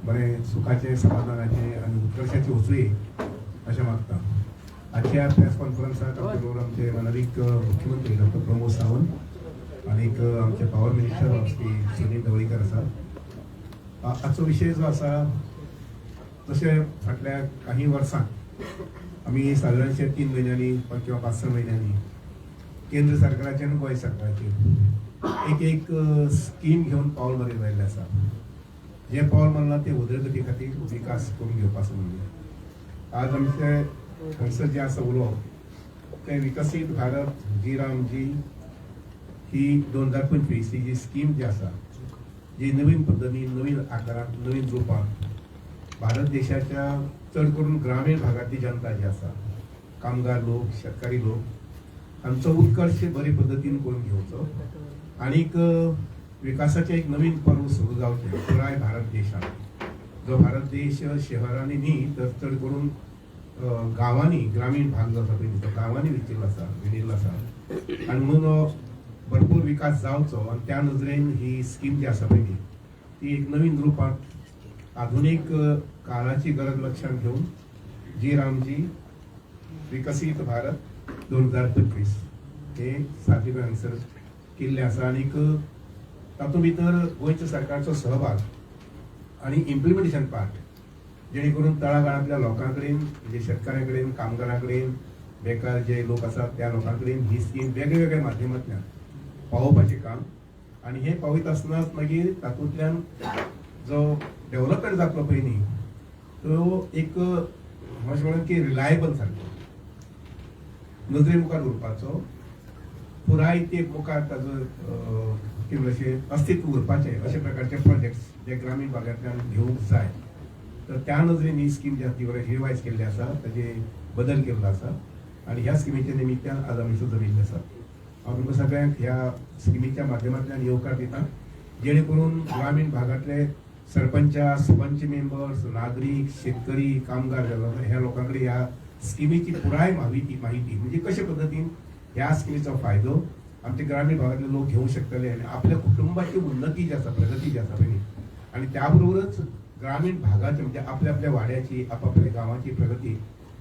बरे सुखाचे समाधानाचे आणि उत्कर्षाचे वचूये अशें मागता. आजच्या प्रेस कॉन्फरन्सात आमचे बरोबर आमचे माननीय मुख्यमंत्री डॉक्टर प्रमोद सावंत आणि आमचे पॉवर मिनिस्टर श्री सुनील ढवळीकर आसा. आजचो विशय जो आसा जशें फाटल्या काही वर्सांक आमी सादारणशे 3 म्हयन्यांनी किंवा 5-6 म्हयन्यांनी केंद्र सरकाराचे आनी गोंय सरकाराचे एक स्कीम घेवन पावल मारीत आयिल्लें आसा. जे पावल मारला ते उदरगती खातीर विकास करून घेवपाचो म्हणजे आज आमचे हांगसर जे आसा उलोवप ते विकसीत भारत जी राम जी ही 2025 ही जी स्कीम जी आसा जी नवीन पद्धतीन नवीन आकारांत नवीन रुपांत भारत देशाच्या चड करून ग्रामीण भागातली जनता जी आसा कामगार लोक शेतकरी लोक हांचो उत्कर्श बरे पद्धतीन करून घेवचो आनीक विकासाचे एक नवीन पर्व सुरू जावचें पुराय भारत देशांत. जो भारत देश शहरांनी न्ही तर चड करून गांवांनी ग्रामीण भाग जो आसा पळय तो गांवांनी विणिल्लो आसा आनी म्हणून भरपूर विकास जावचो आनी त्या नजरेन ही स्कीम जी आसा पळय ती एक नवीन रुपांत आधुनीक काळाची गरज लक्षात घेवन जी रामजी विकसीत भारत 2025 हे साधीपण हांगसर केल्लें आसा आनीक तातूंत भितर गोंयच्या सरकारचो सहभाग आनी इम्प्लिमेंटेशन पार्ट जेणे करून तळागाळांतल्या लोकां कडेन म्हणजे शेतकाऱ्यां कडेन कामगारां कडेन बेकार जे लोक आसात त्या लोकां कडेन ही स्कीम वेगळ्या वेगळ्या माध्यमांतल्यान पावोवपाचें काम आनी हें पावयता आसतनाच मागीर तातूंतल्यान जो डेव्हलपमेंट जातलो पळय न्ही तो एक अशें म्हणून की रिलायबल सारको नजरे मुखार उरपाचो पुराय ते मुखार ताजो अशें अस्तित्व उरपाचें अशे प्रकारचे प्रोजेक्ट्स जे ग्रामीण भागांतल्यान घेवंक जाय तर त्या नजरेन ही स्कीम जी आसा ती रिवायज केल्ली आसा ताजे बदल केल्लो आसा आनी ह्या स्किमीच्या निमित्यान आज आमी सुचयल्ले आसा. हांव तुमकां सगळ्यांक ह्या स्किमीच्या माध्यमांतल्यान येवकार दिता जेणे करून ग्रामीण भागांतले सरपंच सरपंच मेंबर्स नागरीक शेतकरी कामगार ह्या लोकां कडेन ह्या स्किमीची पुराय माहिती म्हणजे कशे पद्दतीन ह्या स्किमीचो फायदो आमचे ग्रामीण भागातले लोक घेवंक शकतले आनी आपल्या कुटुंबाची उन्नती जी आसा प्रगती जी आसा पळय आनी त्या बरोबरच ग्रामीण भागाची म्हणजे आपल्या आपल्या वाड्याची आपापल्या गांवाची प्रगती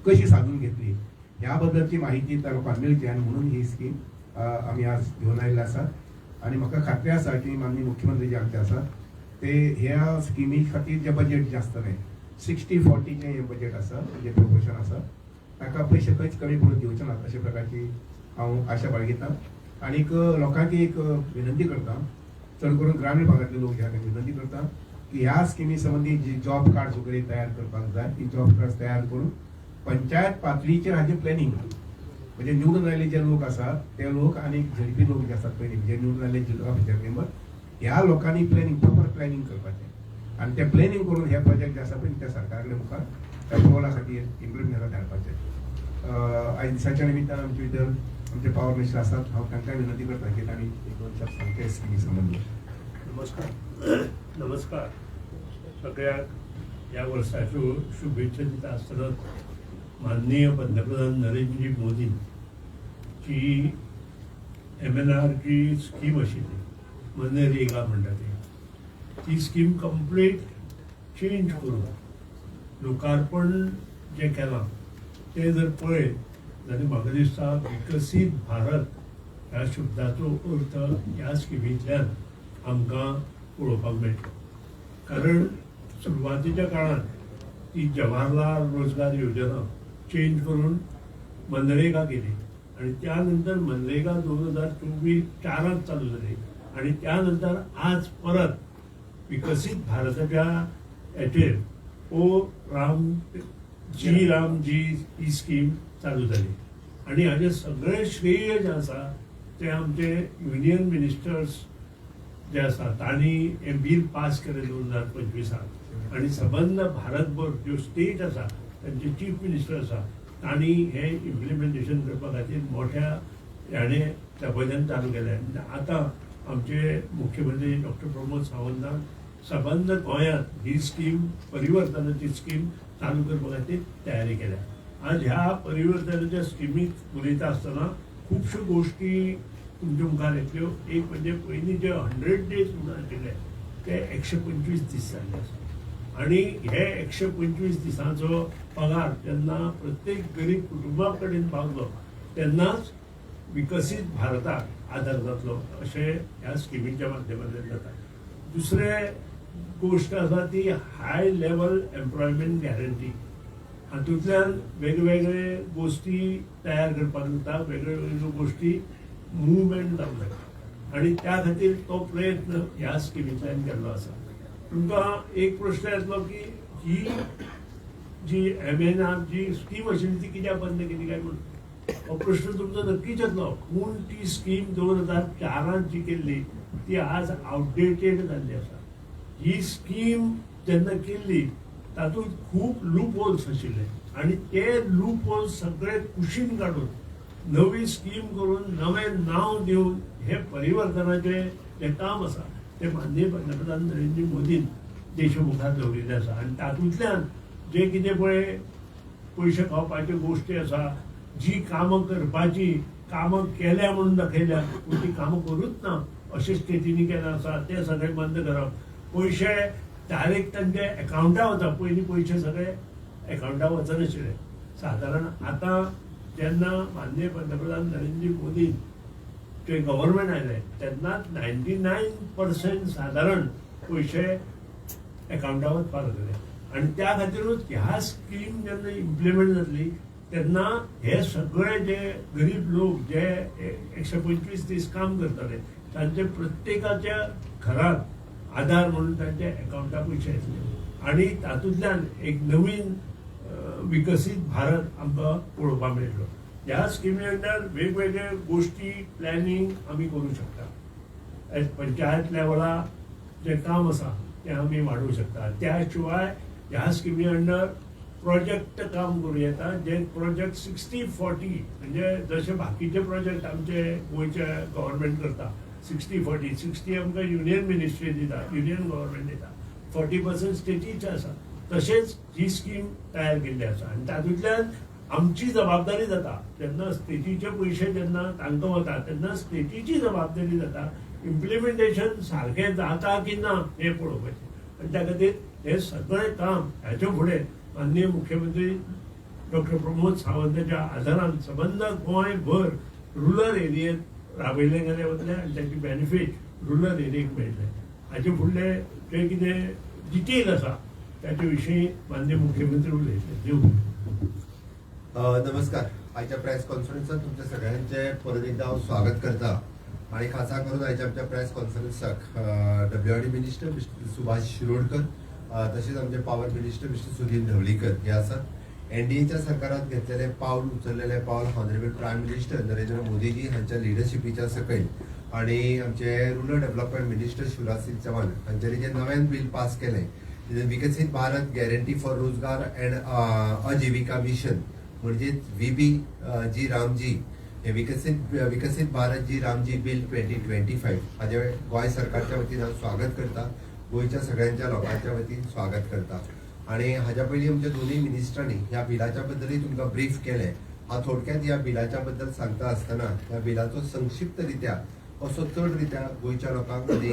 कशी साधून घेतली ह्या बद्दलची माहिती त्या लोकांक मेळची आनी म्हणून ही स्कीम आमी आज घेवन आयिल्ले आसा. आनी म्हाका खात्री आसा की माननीय मुख्यमंत्री जे आमचे आसा ते ह्या स्किमी खातीर जे बजेट जे आसतलें 60-40 जे बजेट आसा जे प्रोपोर्शन आसा ताका पयशे खंयच कमी पडून दिवचे नात अशा प्रकारची हांव आशा बाळगितां. आनीक लोकांक एक विनंती करता चड करून ग्रामीण भागातले लोक ह्या विनंती करता की ह्या स्किमी संबंधी जी जॉब कार्ड्स वगैरे तयार करपाक जाय ती जॉब कार्ड्स तयार करून पंचायत पातळीचेर हाजे प्लॅनिंग म्हणजे निवडून आयले जे लोक आसात ते लोक आनी झडपी लोक जे आसात पळय जे निवडून आयले जिल्हा पंचायत मेंबर ह्या लोकांनी प्लॅनिंग प्रॉपर प्लॅनिंग करपाचें आनी ते प्लॅनिंग करून हे प्रोजेक्ट जे आसा पळय त्या सरकारा कडेन मुखार एप्रुवला खातीर इम्प्लिमेंट धाडपाचें. आयज दिसाच्या निमित्तान आमचे भितर आमचे पॉवर मिनिस्टर आसात हांव तांकां विनंती करता की तांणी एक दोन शब्द सांगचे स्किमी संबंधी. नमस्कार सगळ्यांक ह्या वर्साच्यो शुभेच्छा दिता आसतना माननीय पंतप्रधान नरेंद्रजी मोदींची MNR जी स्कीम आशिल्ली मनरेगा म्हणटा ती स्कीम कंप्लीट चेंज करून लोकार्पण जे केलां ते जर पळयत जाल्यार म्हाका दिसता विकसीत भारत ह्या शब्दाचो अर्थ ह्या स्किमींतल्यान आमकां पळोवपाक मेळटा. कारण सुरवातीच्या काळांत ती जवाहरलाल रोजगार योजना चेंज करून मनरेगा केली आणि त्यानंतर मनरेगा 2024-4 चालू झाली आणि त्यानंतर आज परत विकसित भारताच्या हेचेर रामजी ही स्कीम चालू झाली आणि हाजे सगळे श्रेय जे आसा ते आमचे युनियन मिनिस्टर्स जे आसा तांणी हें बील पास केलें 2025 आणि सबंद भारतभर ज्यो स्टेट आसा तांचे चीफ मिनिस्टर आसा तांणी हें इम्प्लिमेंटेशन करपा खातीर मोठ्या ह्याने तपयल्यान चालू केलें. आतां आमचे मुख्यमंत्री डॉक्टर प्रमोद सावंतान सबंद गोंयांत ही स्कीम परिवर्तनाची स्कीम चालू करपा खातीर तयारी केल्या. आज ह्या परिवर्तनाच्या स्किमीक उलयता आसतना खुबश्यो गोश्टी तुमच्या मुखार येतल्यो. एक म्हणजे पयलीं जे 100 days म्हणून आशिल्ले ते 125 दीस जाल्ले आसा आणि हे 125 दिसांचो पगार जेन्ना प्रत्येक गरीब कुटुंबा कडेन पावलो तेन्नाच विकसीत भारताक आदार जातलो अशें ह्या स्किमीच्या माध्यमांतल्यान जाता. दुसरे गोष्ट आसा ती हाय लेवल एम्प्लॉयमेंट गॅरंटी. हातूंतल्यान वेगवेगळे गोष्टी तयार करपाक जाता, वेगवेगळ्यो गोष्टी मुवमेंट जावंक जाता आनी त्या खातीर तो प्रयत्न ह्या स्किमींतल्यान केल्लो आसा. तुमकां एक प्रश्न येतलो की ही जी MNR जी स्कीम आशिल्ली ती कित्याक बंद केली काय म्हणून. हो प्रश्न तुमचो नक्कीच येतलो. पूण ती स्कीम 2004 जी केल्ली ती आज आउटडेटेड जाल्ली आसा. ही स्कीम जेन्ना केल्ली तातूंत खूब लूप होल्स आशिल्ले आनी ते लूप होल्स सगळे कुशीन काडून नवी स्कीम करून नवें नांव दिवन हे परिवर्तनाचे जे काम आसा ते माननीय पंतप्रधान नरेंद्र मोदीन देशमुखार दवरिल्ले आसा. आनी तातूंतल्यान जे कितें पळय पयशे खावपाच्यो गोश्टी आसा, जी कामां करपाची कामां केल्या म्हणून दाखयल्या पूण ती कामां करूच ना अशें स्टेटींनी केलें आसा ते सगळे बंद करप. पयशे डायरेक्ट तांचे अकाउंटां वता. पयलीं पयशे सगळे अकाउंटां वचनाशिल्ले. सादारण आतां जेन्ना माननीय पंतप्रधान नरेंद्र मोदीन जे गव्हर्मेंट आयले तेन्नाच 99% सादारण पयशे अकाउंटां वचपाक लागले. आनी त्या खातीरूच ह्या स्कीम जेन्ना इम्प्लिमेंट जातली तेन्ना हे सगळे जे गरीब लोक जे 125 दीस काम करताले तांचे प्रत्येकाच्या घरात आधार म्हणून तांचे अकाउंटां पयशे येतले आनी तातूंतल्यान एक नवीन विकसीत भारत आमकां पळोवपाक मेळटलो. ह्या स्किमी अंडर वेगवेगळे गोष्टी प्लॅनिंग आमी करूं शकता. पंचायत लेवला जे काम आसा ते आमी वाडोवंक शकता. त्या शिवाय ह्या स्किमी अंडर प्रोजेक्ट काम करूं येता. जे प्रोजेक्ट 60-40 म्हणजे जसे बाकीचे प्रोजेक्ट आमचे गोंयचे गव्हर्मेंट करता 60-40. 60 आमकां युनियन मिनिस्ट्री दिता, युनियन गव्हर्मेंट दिता, 40% स्टेटीचे आसा. तशेंच ही स्कीम तयार केल्ली आसा आनी तातूंतल्यान आमची जबाबदारी जाता. जेन्ना स्टेटीचे पयशे जेन्ना तांकां वता तेन्ना स्टेटीची जबाबदारी जाता इम्प्लिमेंटेशन सारकें जाता की ना हें पळोवपाचें. आनी त्या खातीर हे सगळें काम हाचे फुडें माननीय मुख्यमंत्री डॉक्टर प्रमोद सावंताच्या आदारान सबंद गोंयभर रुरल एरियेत राबयले गेले वतले आनी ताची बेनिफीट रुरल एरियेक मेळटले. हाचे फुडले जे कितें डिटेल आसा त्याच्या विशीं माननीय मुख्यमंत्री उलयतले. नमस्कार. आयच्या प्रेस कॉन्फरन्सात तुमच्या सगळ्यांचे परत एकदा हांव स्वागत करता आणि खासा करून आयच्या आमच्या प्रेस कॉन्फरन्साक WRD minister mister Subhash Shirodkar तसेच आमचे power minister mister Sunil Dhavalikar हे आसात. NDAच्या सरकारात घेतलेले पावल उचललेले पावल honourable prime minister Narendra Modiji हांच्या लिडरशिपीच्या सकयल आणि आमचे rural development minister Shivraj Singh Chouhan हांच्यानी जे नवें बिल पास केलें Viksit Bharat guarantee for Rozgar and Aajeevika mission म्हणजेच VBG रामजी हे विकसित भारत जी रामजी बिल 2025 हाजे गोंय सरकारच्या वतीन हांव स्वागत करता. गोंयच्या सगळ्यांच्या लोकांच्या वतीन स्वागत करता. आणि हाज्या पयलीं आमच्या दोनूय मिनिस्टरांनी ह्या बिलाच्या बद्दलूय तुमकां ब्रीफ केलें. हांव थोडक्यात ह्या बिलाच्या बद्दल सांगता आसतना ह्या बिलाचो संक्षिप्त रित्या असो चड रित्या गोंयच्या लोकांक आनी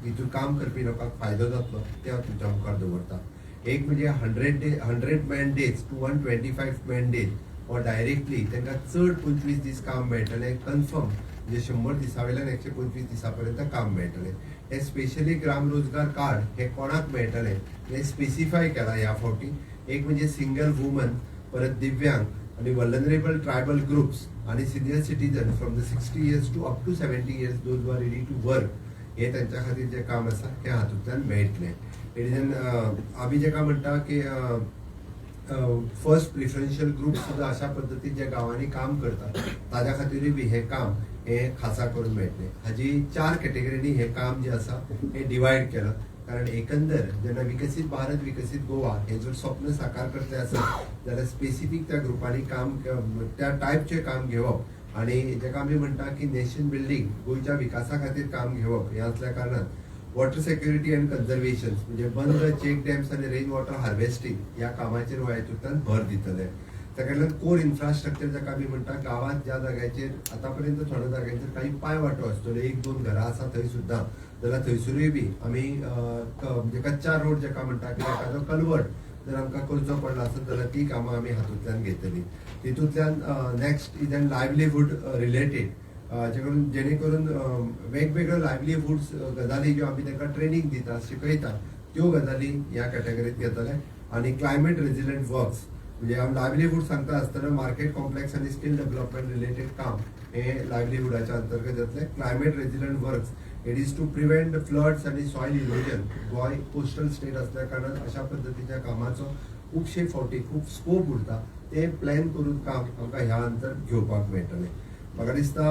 हितून काम करपी लोकांक फायदो जातलो ते हांव तुमच्या मुखार दवरता. एक म्हणजे 100 मॅनडेट्स टू 125 मॅनडेट वा डायरेक्टली तांकां चड 25 दीस काम मेळटलें कन्फर्म म्हणजे 100 दिसां वयल्यान 125 दिसां पर्यंत काम मेळटलें. हे स्पेशली ग्राम रोजगार कार्ड हे कोणाक मेळटलें हे स्पेसिफाय केलां ह्या फावटी. एक म्हणजे सिंगल वुमन, परत दिव्यांग आणि वल्नरेबल ट्रायबल ग्रुप्स आणि senior citizen from the 60 years to up to 70 years those who are ready to work हे त्यांच्या खातीर जे काम आसा हे हातूंतल्यान मेळटलें. आमी जेका म्हणटा की फर्स्ट प्रिफरन्शियल ग्रुप सुद्धा अशा पद्दतीन जे गांवांनी काम करतात ताज्या खातीरूय बी हे काम हे खासा करून मेळटलें. हाजी 4 कॅटेगरीनी हे काम जे आसा हे डिवायड केलं. कारण एकंदर जेन्ना विकसीत भारत विकसीत गोवा हे जर स्वप्न साकार करतले आसत जाल्यार स्पेसिफीक त्या ग्रुपांनी काम त्या टायपचे काम घेवप आणि जेका आमी म्हणटा की नेशन बिल्डींग गोंयच्या विकासा खातीर काम घेवप हे असल्या कारणान वॉटर सेक्युरिटी अँड कन्झर्वेशन म्हणजे बंद चेक डॅम्स आणि रेन वॉटर हार्वेस्टिंग ह्या कामाचेर हो हेतूंतल्यान भर दितले. ताका कोर इन्फ्रास्ट्रक्चर जाका आमी म्हणटा गांवांत ज्या जाग्याचेर आतापर्यंत थोड्या जाग्यांचेर काही पांय वाटो आसतलो 1-2 घरां आसा थंय सुद्दां जाल्यार थंयसरूय बी आमी म्हणजे कच्चा रोड जेका म्हणटा की एखादो कल्वर्ट जर आमकां करचो पडलो आसत जाल्यार ती कामां आमी हातूंतल्यान घेतली. तितूंतल्यान next is an livelihood related जेणे करून वेगवेगळ्यो लायव्हलीहूड्स गजाली ज्यो आमी तांकां ट्रेनिंग दिता शिकयता त्यो गजाली ह्या कॅटेगरींत घेतले. आनी क्लायमेट रेजिलंट वर्क्स म्हणजे हांव लायव्हलीहूड सांगता आसतना मार्केट कॉम्प्लेक्स आनी स्कील डेव्हलपमेंट रिलेटेड काम हे लायव्हलीहूडाच्या अंतर्गत जातले. Climate resilient works it is to prevent floods आनी soil erosion. Goem coastal state असल्या कारणान अशा पद्दतीच्या कामाचो खूबशे फावटी खूब स्कोप उरता. ते प्लॅन करून काम आमकां ह्या अंतर घेवपाक मेळटलें. म्हाका दिसता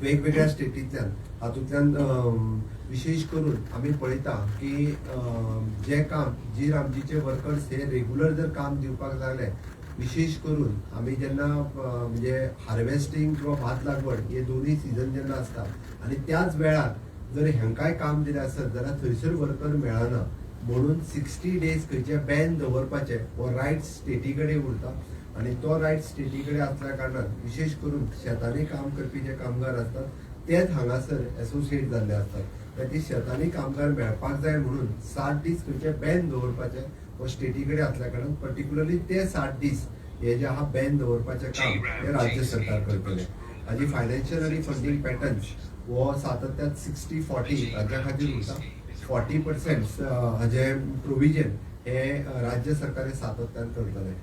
वेगवेगळ्या स्टेटींतल्यान हातूंतल्यान विशेश करून आमी पळयता की जे काम जी आमचे वर्कर्स हे रेग्युलर जर काम दिवपाक लागले विशेष करून आमी जेन्ना म्हणजे हार्वेस्टिंग किंवा भात लागवड हे दोनूय सिजन जेन्ना आसता आनी त्याच वेळार जर हेंकाय काम दिलें आसत जाल्यार थंयसर वर्कर मेळना म्हणून 60 days खंयचे बॅन दवरपाचे हो रायट स्टेटी कडेन उरता. आनी तो रायट स्टेटी कडेन आसल्या कारणान विशेष करून शेतांनी काम करपी जे कामगार आसतात तेच हांगासर एसोसिएट जाल्ले असतात. ती शेतांनी कामगार मेळपाक जाय म्हणून 60 दीस खंयचे बॅन दवरपाचे हो स्टेटी कडेन आसल्या कारणान पर्टिक्युलरली ते 60 दीस हे जे आहा बॅन दवरपाचें काम हे राज्य सरकार करतले. हाजी फायनान्शियल आनी फंडींग पॅटर्न्स हो सातत्यान 60-40 राज्या खातीर उरता. 40% हाजे प्रोविजन हे राज्य सरकार सातत्यान करतले.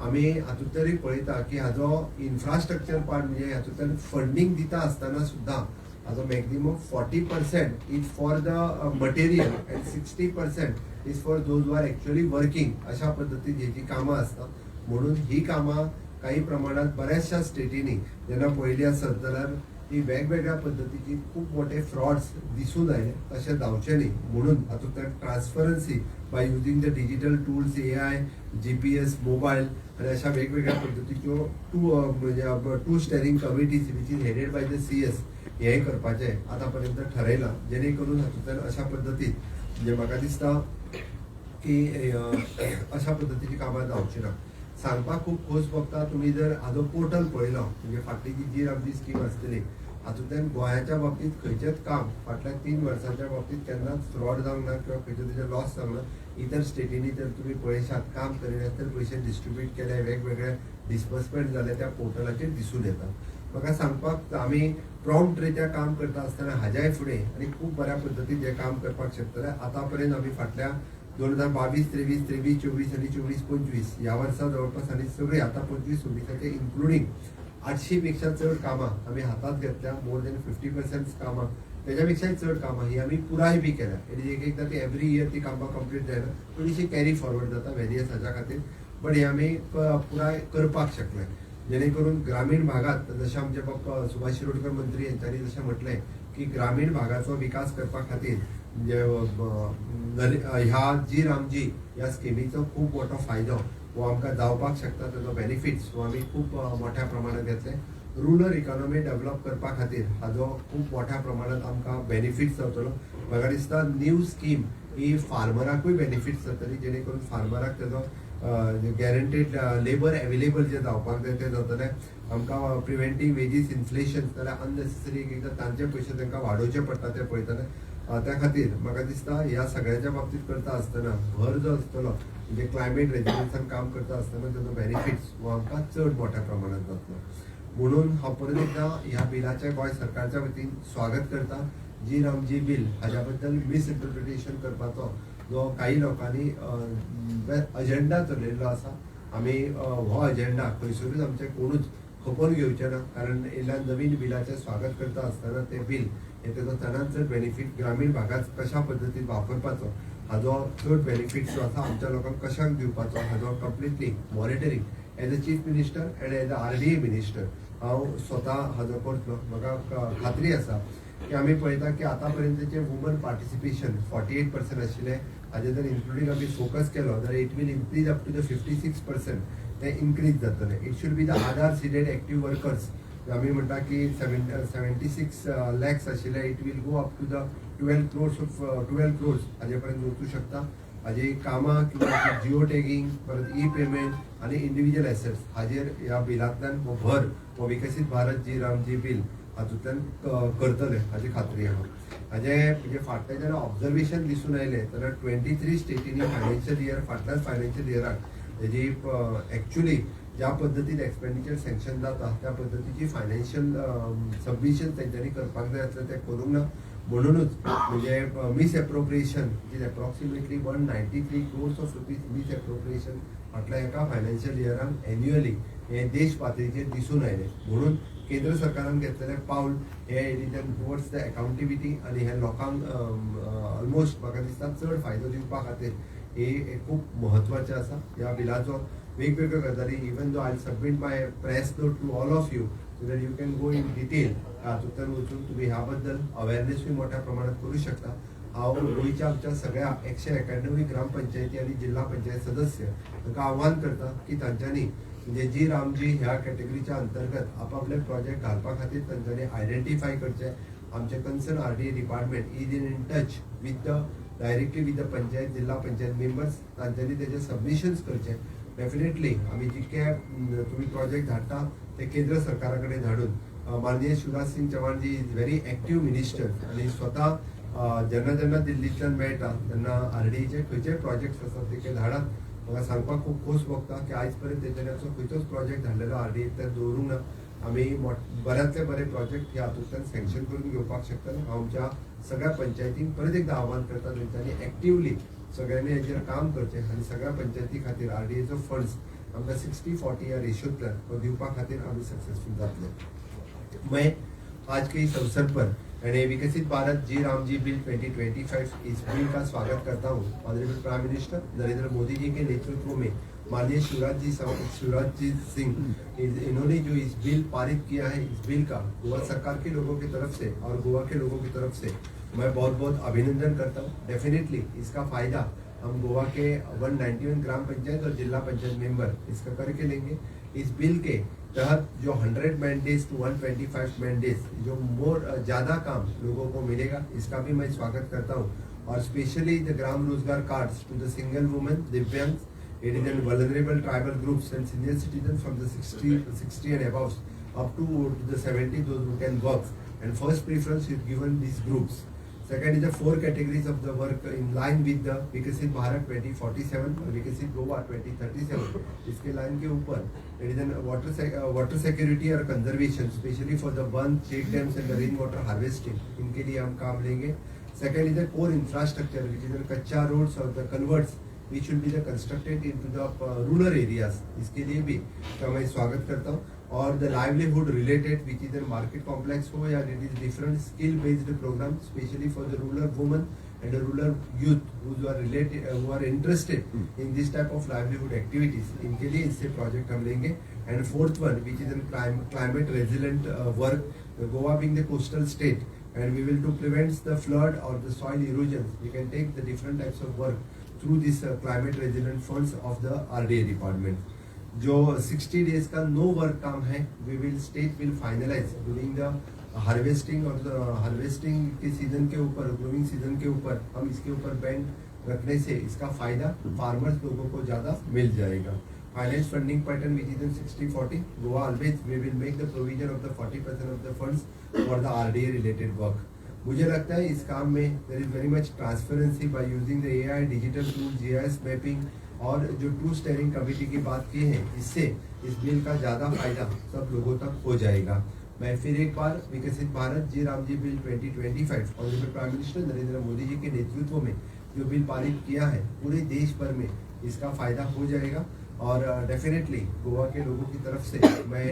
आमी हातूंतल्यानूय पळयता की हाजो इन्फ्रास्ट्रक्चर पार्ट म्हणजे हातूंतल्यान फंडींग दिता आसतना सुद्दां हाजो maximum 40% is for the material and 60% is for those who are actually working. अशा पद्दतीन ही जी कामां आसता म्हणून ही कामां काही प्रमाणात बऱ्याचशा स्टेटींनी जेन्ना पळयली आसत जाल्यार ही वेगवेगळ्या पद्दतीची खूब मोठे फ्रॉड्स दिसून आयले. तशें जावचें न्ही म्हणून हातूंतल्यान transparency by using the digital tools AI GPS mobile आनी अशा वेगवेगळ्या पद्दतीच्यो to steering committees which is headed by the CS हे करपाचें आतां पर्यंत थारायलां. जेणे करून हातूंतल्यान अशा पद्दतीन म्हणजे म्हाका दिसता की अशा पद्दतीची कामां जावची ना. सांगपाक खूब खोस भोगता. तुमी जर हाजो पोर्टल पळयलो म्हणजे फाटली जी आमची स्कीम आसतली हातूंतल्यान गोंयाच्या बाबतींत खंयचेच काम फाटल्या 3 वर्सांच्या बाबतींत केन्नाच फ्रॉड जावंक ना किंवा खंयचो तेजे लॉस जावंक ना. इतर स्टेटींनी जर तुमी पळयशात काम करिनात तर पयशे डिस्ट्रिब्यूट केले वेगवेगळे डिस्बर्समेंट जाले त्या पोर्टलाचेर दिसून येता. म्हाका सांगपाक आमी प्रॉम्प्टरित्या काम करता आसतना हाज्याय फुडें आनी खूब बऱ्या पद्दतीन हें काम करपाक शकतले. आतां पर्यंत आमी फाटल्या 2022-23, 23-24 आनी 24-25 ह्या वर्सा जवळपास आनी सगळी आतां 25-26 इन्क्लुडींग 800 पेक्षा चड कामां आमी हातात घेतल्या. मोर दॅन 50% कामां तेज्या पेक्षाय चड कामां ही आमी पुराय बी केल्या. एकदां ती एवरी इयर ती कामां कंप्लीट जायना थोडीशी कॅरी फॉरवर्ड जाता वेरियस हाच्या खातीर बट हे आमी पुराय करपाक शकले. जेणे करून ग्रामीण भागात जशें आमचे सुभाष शिरोडकर मंत्री यांच्यानी जशें म्हटलें की ग्रामीण भागाचो विकास करपा खातीर म्हणजे ह्या जी रामजी ह्या स्किमीचो खूब मोठो फायदो हो आमकां जावपाक शकता. ताजो बेनिफिट्स हो आमी खूब मोठ्या प्रमाणात घेतले. रुरल इकॉनॉमी डेव्हलप करपा खातीर हाजो खूब मोठ्या प्रमाणात आमकां बेनिफिट्स जातलो. म्हाका दिसता न्यू स्कीम ही फार्मराकूय बेनिफिट्स जातली जेणे करून फार्मराक तेजो गॅरंटेड लेबर अवेलेबल जे जावपाक जाय ते जातले. आमकां प्रिव्हेंटींग वेजीस इन्फ्लेशन जाल्यार अननेसेसरी एकदां तांचे पयशे तांकां वाडोवचे पडटा ते पळयतले. त्या खातीर म्हाका दिसता ह्या सगळ्याच्या बाबतीत करता आसतना भर जो आसतलो म्हणजे क्लायमेट रेजिलन्सान काम करता आसतना तेजो बेनिफिट्स हो आमकां चड मोठ्या प्रमाणात जातलो. म्हणून हांव परत एकदां ह्या बिलाचें गोंय सरकारच्या वतीन स्वागत करता. जी रामजी बील हाज्या बद्दल मिसइंटरप्रिटेशन करपाचो जो काही लोकांनी अजेंडा चलयल्लो आसा आमी हो अजेंडा खंयसरूच आमचे कोणूच खपोवन घेवचे ना. कारण येयल्या नवीन बिलाचें स्वागत करता आसतना तें बील हे तेजो चडांत चड बेनिफीट ग्रामीण भागात कशा पद्दतीन वापरपाचो हाजो चड बेनिफीट जो आसा आमच्या लोकांक कशाक दिवपाचो हाजो completely monitoring as a chief minister and as a RDA minister हांव स्वता हाजो करतलो. म्हाका खात्री आसा की आमी पळयता की आतां पर्यंतचे वुमन पार्टिसिपेशन 48% आशिल्ले हाजे जर इन्क्लुडींग आमी फोकस केलो जाल्यार it will increase up to the 56% ते इन्क्रीज जातले. It should be the Aadhaar seeded active workers आमी म्हणटा की 76 lakhs आशिल्ले it will go up to the 12 crores हाजे पर्यंत वचूं शकता. हाजी कामां किंवा जिओ टॅगिंग परत पेमेंट आनी इंडिव्हिज्युअल एसेट्स हाजेर ह्या बिलांतल्यान हो भर हो विकसीत भारत जी रामजी बील हातूंतल्यान करतले हाची खात्री आहा. हाजे म्हणजे फाटल्या जेन्ना ऑब्जर्वेशन दिसून आयलें जाल्यार 23 स्टेटींनी फायनान्शियल इयर फाटल्याच फायनान्शियल इयराक तेजी एक्चुअली ज्या पद्दतीन एक्सपेंडिचर सँक्शन जाता त्या पद्दतीची फायनान्शियल सबमिशन तेंच्यांनी करपाक जाय आसलें तें करूंक ना. म्हणूनच म्हणजे miss appropriation is approximately 193 crores of rupees miss appropriation फाटल्या एका फायनान्शियल इयरान एन्युअली हे देश पातळीचेर दिसून आयलें. म्हणून केंद्र सरकारान घेतलेलें पावल हे रिजन टुवर्ड्स द अकाउंटेबिलिटी आनी हे लोकांक ऑलमोस्ट म्हाका दिसता चड फायदो दिवपा खातीर हे खूब म्हत्वाचें आसा. ह्या बिलाचो वेगवेगळ्यो गजाली even though I submit my press note to all of you so that you can go in detail हातूंतल्यान वचून तुम्ही ह्या बद्दल अवेअरनेसूय मोठ्या प्रमाणात करू शकता. हांव गोंयच्या आमच्या सगळ्या 191 ग्रामपंचायती आनी जिल्हा पंचायत सदस्य तांकां आव्हान करता की तांच्यांनी म्हणजे जी रामजी ह्या कॅटेगरीच्या अंतर्गत आपापले प्रोजेक्ट घालपा खातीर तांच्यांनी आयडेंटिफाय करचे. आमचे concern RDA department is in touch with the directly with the panchayat जिल्हा पंचायत मेंबर्स तांच्यांनी तेजे सबमिशन्स करचे. डेफिनेटली आमी जितके तुम्ही प्रोजेक्ट धाडटा ते केंद्र सरकारा कडेन धाडून माननीय शिवराज सिंग चौहान जी इज व्हेरी एक्टिव्ह मिनिस्टर आनी स्वता जेन्ना जेन्ना दिल्लींतल्यान मेळटा तेन्ना RDAचे खंयचे प्रोजेक्ट्स आसात ते धाडात. म्हाका सांगपाक खूब खोस भोगता की आयज पर्यंत तेंच्यांनी असो खंयचोच प्रोजेक्ट धाडलेलो RDAंतल्यान दवरूंक ना. आमी बऱ्यांतले बरे प्रोजेक्ट हे हातूंतल्यान सँक्शन करून घेवपाक शकतले. हांव आमच्या सगळ्या पंचायतींक परत एकदा आव्हान करता तेंच्यांनी एक्टिवली सगळ्यांनी हेजेर काम करचें आनी सगळ्या पंचायती खातीर RDAचो फंड्स आमकां 60-40 ह्या रेशोंतल्यान दिवपा खातीर आमी सक्सेसफुल जातले. मैं आज के इस अवसर पर मैंने Viksit Bharat G Ram G bill 2025 इस बिल का स्वागत करता हूँ. Honourable prime minister Narendra Modi ji के नेतृत्व में माननीय शिवराज जी सिंह इन्होंने जो इस बिल पारित किया है, इस बिल का गोवा सरकार के लोगों की तरफ से और गोवा के लोगों की तरफ से मैं बहुत बहुत अभिनंदन करता हूँ. डेफिनेटली इसका फायदा हम गोवा के 191 ग्राम पंचायत और जिला पंचायत मेंबर इसका करके लेंगे. इस बिल के तहत जो 100 मैंडेट्स टू 125 मैंडेट्स जो ज़्यादा काम लोगों को मिलेगा, इसका भी मैं स्वागत करता हूँ. और specially the gram rozgar cards to the single women, divyang, aided vulnerable tribal groups and senior citizens from the 60 and above up to the 70, those who can work, and first preference is given these groups. Second is the 4 categories of the work in line with the Vikasit Bharat 2047 और Vikasit Goa 2037. इसके line के ऊपर it is an water security और conservation, especially for the burn, check dams and the rain water harvesting. इनके लिए हम काम लेंगे. Second is the core infrastructure, which is the कच्चा roads और the culverts, which will be the constructed into the rural areas. इसके लिए भी मैं स्वागत करता हूँ. और the livelihood related which is market complex हो या it is different skill based program specially for the rural women and rural youth who are interested in this type of livelihood activities, इनके लिए इससे प्रोजेक्ट हम लेंगे. And fourth one which is in climate resilient work, Goa being the coastal state and we will to prevent the flood or the soil erosion, we can take the different types of work through this climate resilient funds of the RDA department. जो 60 days का no work काम है, we will state will finalize during the harvesting और harvesting के season के ऊपर, growing season के ऊपर हम इसके ऊपर ban रखने से इसका फायदा फार्मर्स लोगों को ज्यादा मिल जाएगा. Finance funding pattern which is in 60-40, Goa always we will make the provision of the 40% of the funds for the RDA related work. मुझे लगता है इस काम में there is very much transparency by using the AI digital tool, GIS mapping और जो to steering committee की बात की है, इससे इस बिल का ज्यादा फायदा सब लोगों तक हो जाएगा. मैं फिर एक बार Viksit Bharat G Ram G bill 2025 honourable prime minister Narendra Modi ji के नेतृत्व में जो बिल पारित किया है, पूरे देश भर में इसका फायदा हो जाएगा. और डेफिनेटली गोवा के लोगों की तरफ से मैं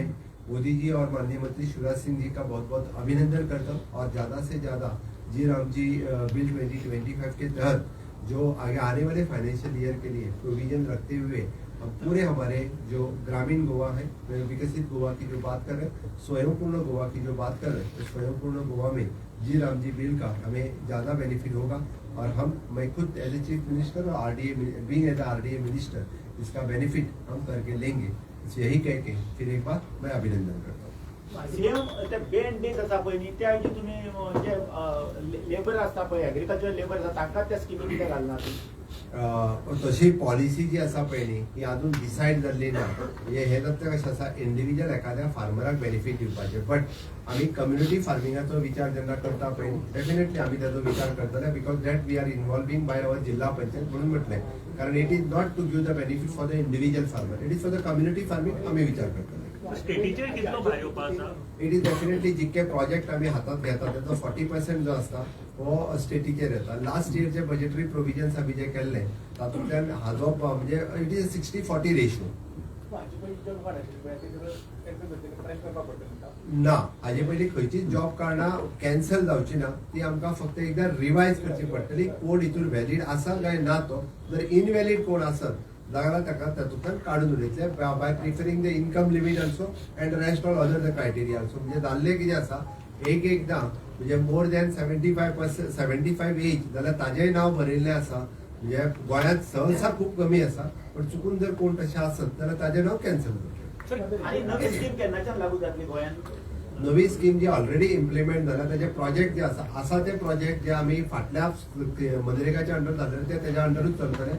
मोदी जी और माननीय मंत्री शिवराज सिंह जी का बहुत बहुत अभिनंदन करता हूँ. और ज़्यादा से ज़्यादा जी राम जी बिल 2025 के तहत जो आगे आने वाले फाइनेंशियल ईयर के लिए प्रोविजन रखते हुए हम पूरे हमारे जो ग्रामीण गोवा है, विकसित गोवा की जो बात कर रहे हैं, स्वयंपूर्ण गोवा की जो बात कर रहे हैं, तो स्वयंपूर्ण गोवा में जी राम जी बिल का हमें ज़्यादा बेनिफिट होगा. और मैं खुद एज ए चीफ मिनिस्टर और बीइंग एज RDA मिनिस्टर इसका बेनिफिट हम करके लेंगे. यही कह के फिर एक बार मैं अभिनंदन करता हूँ. सीएम ते बँड डेट आसा पळय न्ही, त्या हाची तुमी जे लेबर आसता पळय एग्रीकल्चर लेबर आसा तांकां त्या स्किमी कित्याक घालना? तशी पॉलिसी जी आसा पळय न्ही ही अजून डिसायड जाल्ली ना. म्हणजे हे जाता कशें आसा इंडिव्हिज्युअल एखाद्या फार्मराक बेनिफीट दिवपाचें, बट आमी कम्युनिटी फार्मिंगाचो विचार जेन्ना करता पळय डेफिनेटली आमी ताचो विचार करतले, because that we are involving by our zilla panchayat म्हणून म्हटलें. कारण it is not to give the benefit for the individual farmer, it is for the community farming. आमी विचार करतले. स्टेटीचेर कितलो भार येवपा आसा? इट इज डेफिनेटली जितके प्रोजेक्ट आमी हातात घेता ताचो 40% जो आसता हो स्टेटीचेर येता. लास्ट इयरचे बजेटरी प्रोविजन्स आमी जे केल्ले तातूंतल्यान हाजो म्हणजे इट इज 60-40 रेशियो. ना हाजे पयलीं खंयचीच जॉब कार्डां कॅन्सल जावची ना, ती आमकां फक्त एकदां रिवायज करची पडटली. कोण हितून व्हॅलीड आसा काय ना तो, जर इनव्हॅलीड कोण आसत जाल्यार ताका तातूंतल्यान काडून उडयतले by preferring the income limit also and rest all other the criteria also. म्हणजे जाल्ले कितें आसा एकदां म्हणजे मोर दॅन 75 एज जाल्यार ताजेंय नांव बरयल्लें आसा. म्हणजे गोंयांत सहसा खूप कमी आसा, पण चुकून जर कोण तशें आसत जाल्यार ताजें नांव कॅन्सल जातलें. आणि नवी स्कीम केन्नाच्यान लागू जातली गोंयांत? नवी स्कीम जी ऑलरेडी इम्प्लिमेंट जाला त्याचे प्रोजेक्ट जे आसा ते प्रोजेक्ट जे आमी फाटल्या मनरेगाच्या अंडर जाल्ले ते तेज्या अंडरूच चलतले.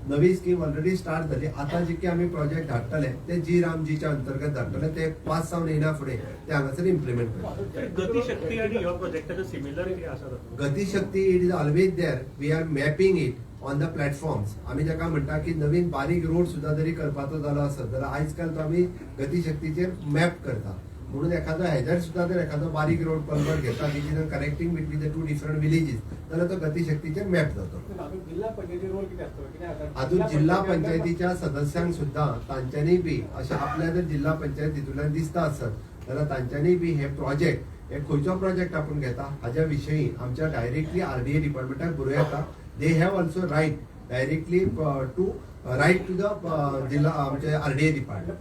नवी स्कीम ऑलरेडी स्टार्ट जाली. आता जितके आमी प्रोजेक्ट धाडटले ते जी रामजीच्या अंतर्गत धाडटले, ते 5 सावन येना फुडें ते हांगासर इम्प्लिमेंट करतले. गतीशक्ती आणि ह्या प्रोजेक्टाचो सिमिलरिटी आसा? Gatishakti it is always there. We are mapping it on the platforms. आमी जाका म्हणटा की नवीन बारीक रोड सुद्धा जरी करपाचो जालो आसत जाल्यार आयज काल तो आमी गतीशक्तीचेर मॅप करता. म्हणून एखादो हेजेर सुद्धा जर एखादो बारीक रोड कन्वर्ट घेता which is connecting between the 2 different villages जाल्यार तो गतीशक्तीचेर मॅप जातो. अजून जिल्हा पंचायतीच्या सदस्यांक सुद्धा तांच्यांनी बी अशें आपल्या जर जिल्हा पंचायत तितूंतल्यान दिसता आसत जाल्यार तांच्यांनी बी हे प्रोजेक्ट हे खंयचो प्रोजेक्ट आपूण घेता हाज्या विशयी आमच्या डायरेक्टली RDA डिपार्टमेंटाक बरोव येता. They have also write directly to write to the zilla आमचे RDA डिपार्टमेंट.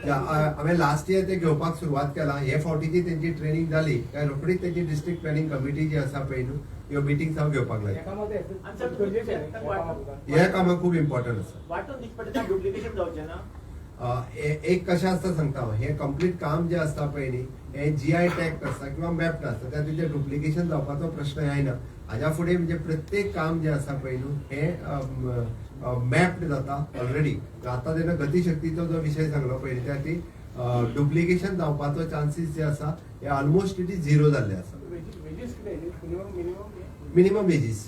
हांवें लास्ट इयर ते घेवपाक सुरवात केला. हे फावटीची तेंची ट्रेनिंग जाली काय रोखडीच तेंची डिस्ट्रिक्ट प्लॅनिंग कमिटी जी आसा पळय न्हू ह्यो मिटिंग्स हांव घेवपाक लागला. हे कामां खूब इम्पॉर्टंट आसा. वाटून दिसपट्टा डुप्लिकेशन जावचें ना. एक कशें आसता सांगता हांव, हे कंप्लीट काम जे आसता पळय न्ही हे GI टॅग आसता किंवा मॅप आसता त्या तुजें डुप्लिकेशन जावपाचो प्रश्न येना. हाज्या फुडें म्हणजे प्रत्येक काम जे आसा पळय न्हू हे मॅप्ड जाता ऑलरेडी. आतां जेन्ना गतीशक्तीचो जो विशय सांगलो पळय त्या ती डुप्लिकेशन जावपाचो चान्सीस जे आसा हे ऑलमोस्ट इट इज 0 जाल्ले आसा. Minimum wages.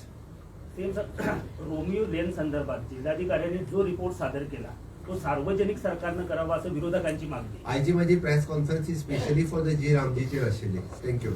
रोमियो लेन संदर्भात जिल्हाधिकाऱ्यांनी जो रिपोर्ट सादर केला तो सार्वजनिक सरकारनं करावा असं विरोधकांची मागणी. आयची माझी press conference specially for the G रामजीचेर आशिल्ली. थँक्यू.